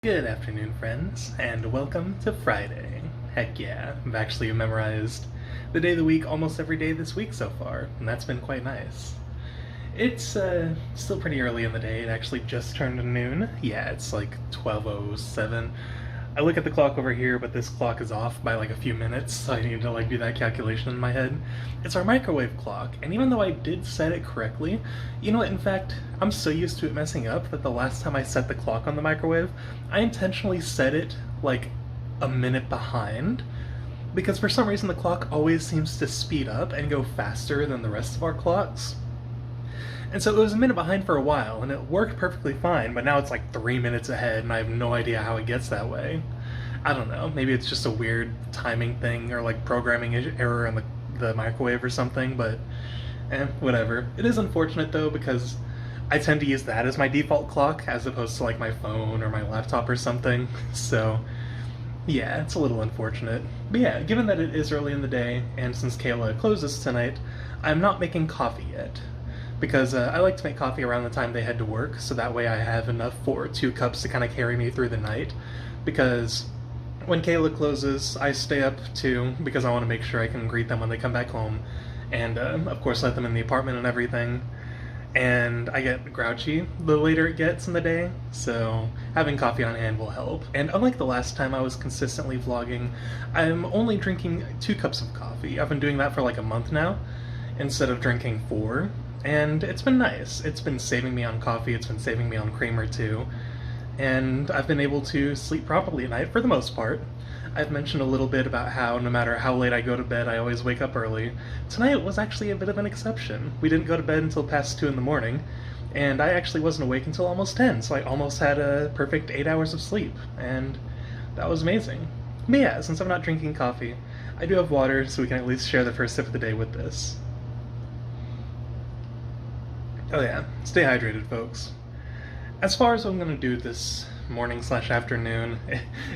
Good afternoon, friends, and welcome to Friday. Heck yeah, I've actually memorized the day of the week almost every day this week so far, and that's been quite nice. It's still pretty early in the day. It actually just turned noon. Yeah, it's like 12:07. I look at the clock over here, but this clock is off by like a few minutes, so I need to like do that calculation in my head. It's our microwave clock, and even though I did set it correctly, you know what, in fact, I'm so used to it messing up that the last time I set the clock on the microwave, I intentionally set it like a minute behind, because for some reason the clock always seems to speed up and go faster than the rest of our clocks. And so it was a minute behind for a while, and it worked perfectly fine, but now it's like 3 minutes ahead, and I have no idea how it gets that way. I don't know, maybe it's just a weird timing thing, or like programming error in the microwave or something, but whatever. It is unfortunate though, because I tend to use that as my default clock, as opposed to like my phone or my laptop or something, so yeah, it's a little unfortunate. But yeah, given that it is early in the day, and since Kayla closes tonight, I'm not making coffee yet because I like to make coffee around the time they head to work, so that way I have enough for 2 cups to kind of carry me through the night. Because when Kayla closes, I stay up too, because I want to make sure I can greet them when they come back home, and of course let them in the apartment and everything. And I get grouchy the later it gets in the day, so having coffee on hand will help. And unlike the last time I was consistently vlogging, I'm only drinking 2 cups of coffee. I've been doing that for like a month now, instead of drinking 4. And it's been nice. It's been saving me on coffee, it's been saving me on creamer too. And I've been able to sleep properly at night for the most part. I've mentioned a little bit about how no matter how late I go to bed, I always wake up early. Tonight was actually a bit of an exception. We didn't go to bed until past 2 in the morning, and I actually wasn't awake until almost 10, so I almost had a perfect 8 hours of sleep, and that was amazing. But yeah, since I'm not drinking coffee, I do have water, so we can at least share the first sip of the day with this. Oh yeah, stay hydrated, folks. As far as what I'm going to do this morning/afternoon,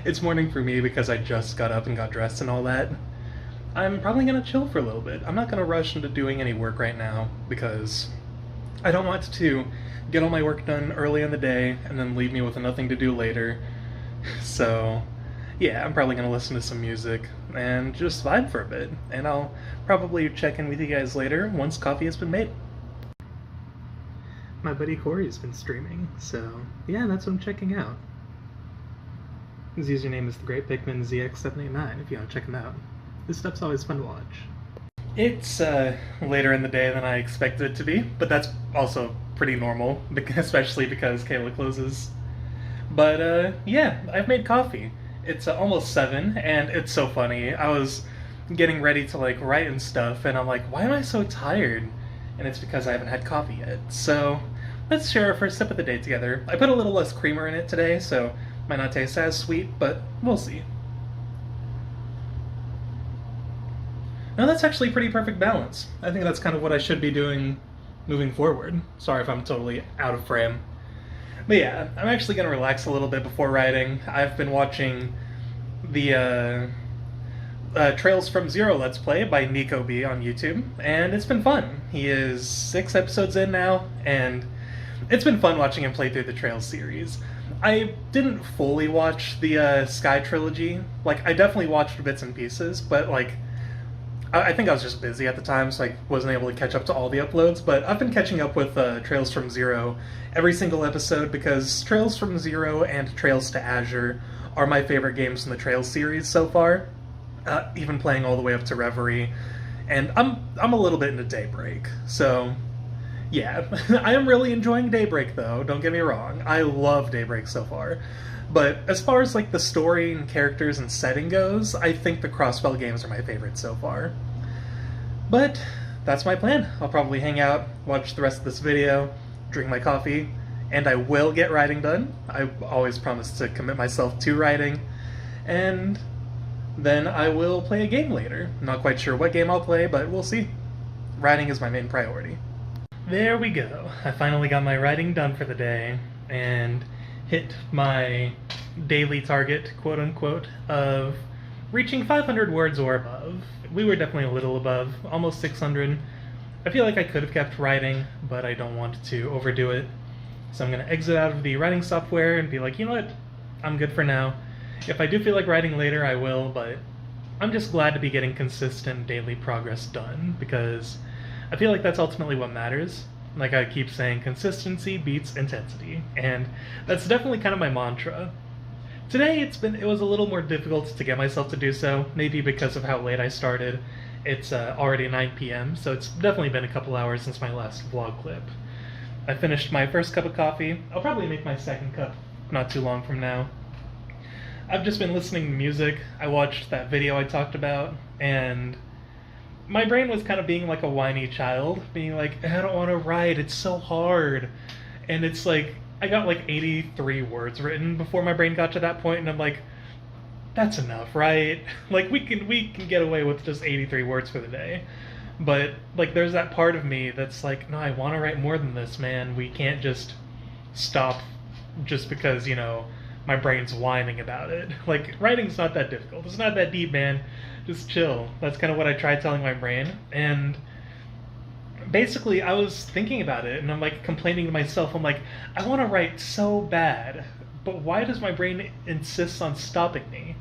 it's morning for me because I just got up and got dressed and all that. I'm probably going to chill for a little bit. I'm not going to rush into doing any work right now because I don't want to get all my work done early in the day and then leave me with nothing to do later. So yeah, I'm probably going to listen to some music and just vibe for a bit, and I'll probably check in with you guys later once coffee has been made. My buddy Corey's been streaming, so yeah, that's what I'm checking out. His username is TheGreatPikminZX789 if you want to check him out. This stuff's always fun to watch. It's later in the day than I expected it to be, but that's also pretty normal, especially because Kayla closes. But yeah, I've made coffee. It's almost 7, and it's so funny. I was getting ready to like write and stuff, and I'm like, why am I so tired? And it's because I haven't had coffee yet. So let's share our first sip of the day together. I put a little less creamer in it today, so it might not taste as sweet, but we'll see. Now that's actually pretty perfect balance. I think that's kind of what I should be doing moving forward. Sorry if I'm totally out of frame. But yeah, I'm actually going to relax a little bit before writing. I've been watching the Trails from Zero Let's Play by Nico B on YouTube, and it's been fun. He is 6 episodes in now, and it's been fun watching him play through the Trails series. I didn't fully watch the Sky trilogy. Like, I definitely watched bits and pieces, but like, I think I was just busy at the time, so I wasn't able to catch up to all the uploads, but I've been catching up with Trails from Zero every single episode because Trails from Zero and Trails to Azure are my favorite games in the Trails series so far. Even playing all the way up to Reverie, and I'm a little bit into Daybreak, so yeah. I am really enjoying Daybreak though, don't get me wrong. I love Daybreak so far, but as far as like the story and characters and setting goes, I think the Crossbell games are my favorite so far. But that's my plan. I'll probably hang out, watch the rest of this video, drink my coffee, and I will get writing done. I always promise to commit myself to writing, and then I will play a game later. I'm not quite sure what game I'll play, but we'll see. Writing is my main priority. There we go. I finally got my writing done for the day, and hit my daily target, quote-unquote, of reaching 500 words or above. We were definitely a little above, almost 600. I feel like I could have kept writing, but I don't want to overdo it. So I'm going to exit out of the writing software and be like, you know what? I'm good for now. If I do feel like writing later, I will, but I'm just glad to be getting consistent daily progress done because I feel like that's ultimately what matters. Like I keep saying, consistency beats intensity, and that's definitely kind of my mantra. Today it was a little more difficult to get myself to do so, maybe because of how late I started. It's already 9 p.m., so it's definitely been a couple hours since my last vlog clip. I finished my first cup of coffee. I'll probably make my second cup not too long from now. I've just been listening to music. I watched that video I talked about, and my brain was kind of being like a whiny child, being like, I don't want to write, it's so hard. And it's like, I got like 83 words written before my brain got to that point, and I'm like, that's enough, right? Like we can get away with just 83 words for the day. But like there's that part of me that's like, no, I want to write more than this, man. We can't just stop just because, my brain's whining about it. Like writing's not that difficult. It's not that deep, man. Just chill. That's kind of what I tried telling my brain. And basically I was thinking about it and I'm like complaining to myself. I'm like, I want to write so bad, but why does my brain insist on stopping me?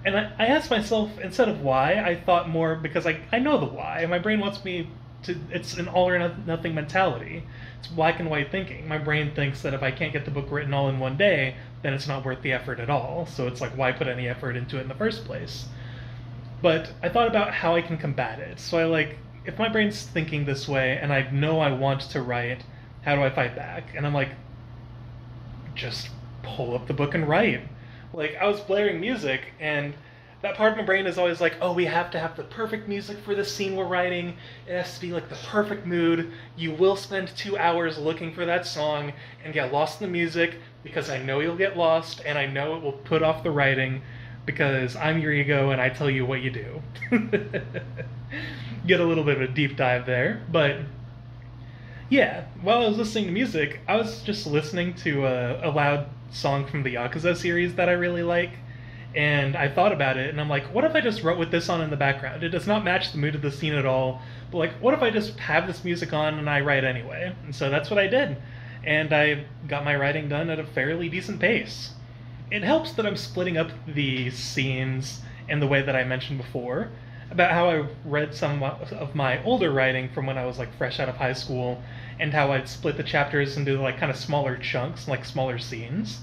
And I asked myself, instead of why, I thought more because I know the why. My brain wants me to, it's an all or nothing mentality. It's black and white thinking. My brain thinks that if I can't get the book written all in one day, then it's not worth the effort at all. So it's like, why put any effort into it in the first place? But I thought about how I can combat it. So if my brain's thinking this way and I know I want to write, how do I fight back? And I'm like, just pull up the book and write. Like, I was blaring music, and that part of my brain is always like, oh, we have to have the perfect music for the scene we're writing. It has to be like the perfect mood. You will spend 2 hours looking for that song and get lost in the music because I know you'll get lost and I know it will put off the writing because I'm your ego and I tell you what you do. Get a little bit of a deep dive there, but yeah, while I was listening to music, I was just listening to a loud song from the Yakuza series that I really like, and I thought about it, and I'm like, what if I just wrote with this on in the background? It does not match the mood of the scene at all, but like, what if I just have this music on and I write anyway? And so that's what I did, and I got my writing done at a fairly decent pace. It helps that I'm splitting up the scenes in the way that I mentioned before, about how I read some of my older writing from when I was like fresh out of high school, and how I'd split the chapters into like kind of smaller chunks, like smaller scenes.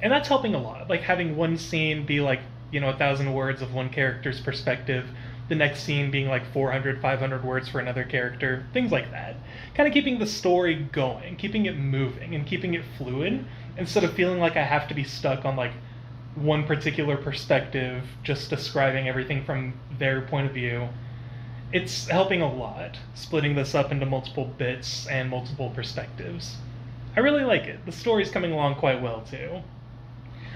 And that's helping a lot. Like having one scene be like, 1,000 words of one character's perspective, the next scene being like 400, 500 words for another character, things like that. Kind of keeping the story going, keeping it moving, and keeping it fluid, instead of feeling like I have to be stuck on like one particular perspective, just describing everything from their point of view. It's helping a lot, splitting this up into multiple bits and multiple perspectives. I really like it. The story's coming along quite well, too.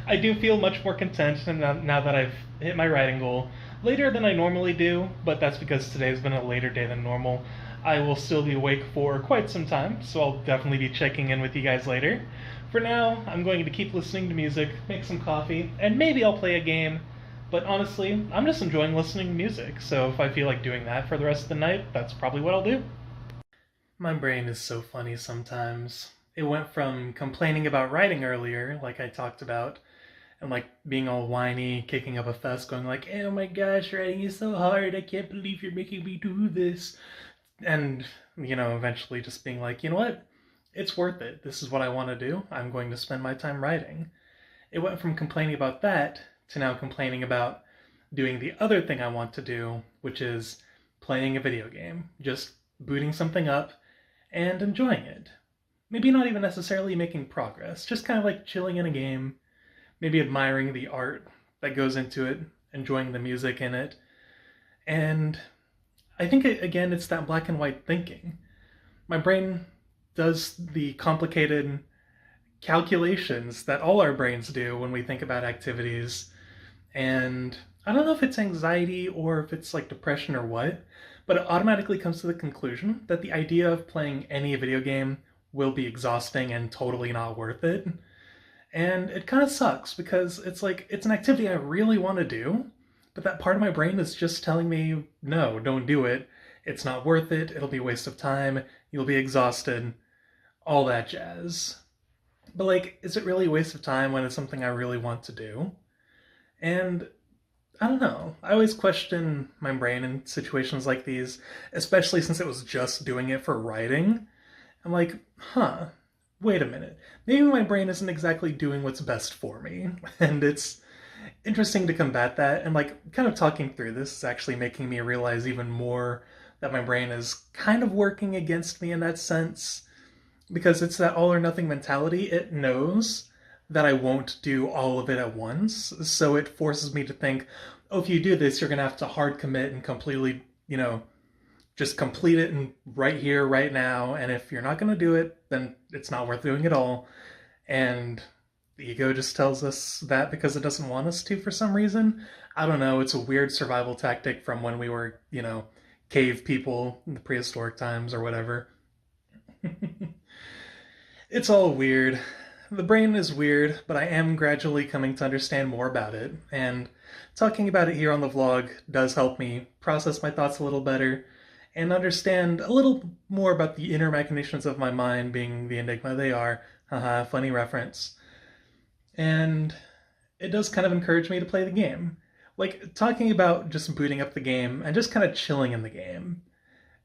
I do feel much more content now that I've hit my writing goal. Later than I normally do, but that's because today's been a later day than normal. I will still be awake for quite some time, so I'll definitely be checking in with you guys later. For now, I'm going to keep listening to music, make some coffee, and maybe I'll play a game. But honestly, I'm just enjoying listening to music, so if I feel like doing that for the rest of the night, that's probably what I'll do. My brain is so funny sometimes. It went from complaining about writing earlier, like I talked about, and like being all whiny, kicking up a fuss, going like, oh my gosh, writing is so hard, I can't believe you're making me do this. And, eventually just being like, you know what? It's worth it. This is what I want to do. I'm going to spend my time writing. It went from complaining about that to now complaining about doing the other thing I want to do, which is playing a video game. Just booting something up and enjoying it. Maybe not even necessarily making progress, just kind of like chilling in a game, maybe admiring the art that goes into it, enjoying the music in it. And I think, again, it's that black and white thinking. My brain does the complicated calculations that all our brains do when we think about activities. And I don't know if it's anxiety or if it's like depression or what, but it automatically comes to the conclusion that the idea of playing any video game will be exhausting and totally not worth it. And it kind of sucks because it's like, it's an activity I really want to do, but that part of my brain is just telling me, no, don't do it. It's not worth it. It'll be a waste of time. You'll be exhausted. All that jazz. But like, is it really a waste of time when it's something I really want to do? And I don't know. I always question my brain in situations like these, especially since it was just doing it for writing. I'm like, huh, wait a minute. Maybe my brain isn't exactly doing what's best for me. And it's interesting to combat that. And like, kind of talking through this is actually making me realize even more that my brain is kind of working against me in that sense. Because it's that all or nothing mentality. It knows that I won't do all of it at once. So it forces me to think, oh, if you do this, you're going to have to hard commit and completely, just complete it and right here, right now. And if you're not going to do it, then it's not worth doing at all. And the ego just tells us that because it doesn't want us to for some reason. I don't know. It's a weird survival tactic from when we were, cave people in the prehistoric times or whatever. It's all weird. The brain is weird, but I am gradually coming to understand more about it, and talking about it here on the vlog does help me process my thoughts a little better and understand a little more about the inner machinations of my mind being the enigma they are. Haha, funny reference. And it does kind of encourage me to play the game. Like, talking about just booting up the game and just kind of chilling in the game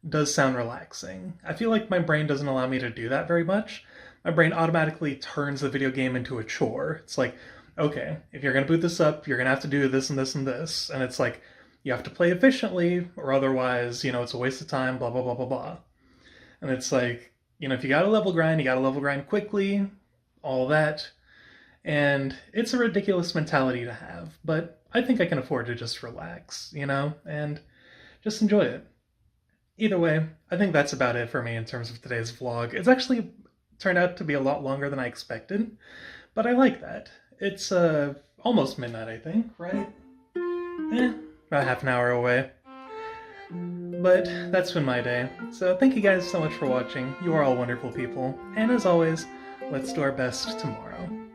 does sound relaxing. I feel like my brain doesn't allow me to do that very much. My brain automatically turns the video game into a chore. It's like, okay, if you're going to boot this up, you're going to have to do this and this and this. And it's like, you have to play efficiently, or otherwise, it's a waste of time, blah, blah, blah, blah, blah. And it's like, if you got to level grind, you got to level grind quickly, all that. And it's a ridiculous mentality to have, but I think I can afford to just relax, and just enjoy it. Either way, I think that's about it for me in terms of today's vlog. It's actually turned out to be a lot longer than I expected, but I like that. It's almost midnight, I think, right? About half an hour away. But that's been my day. So thank you guys so much for watching. You are all wonderful people. And as always, let's do our best tomorrow.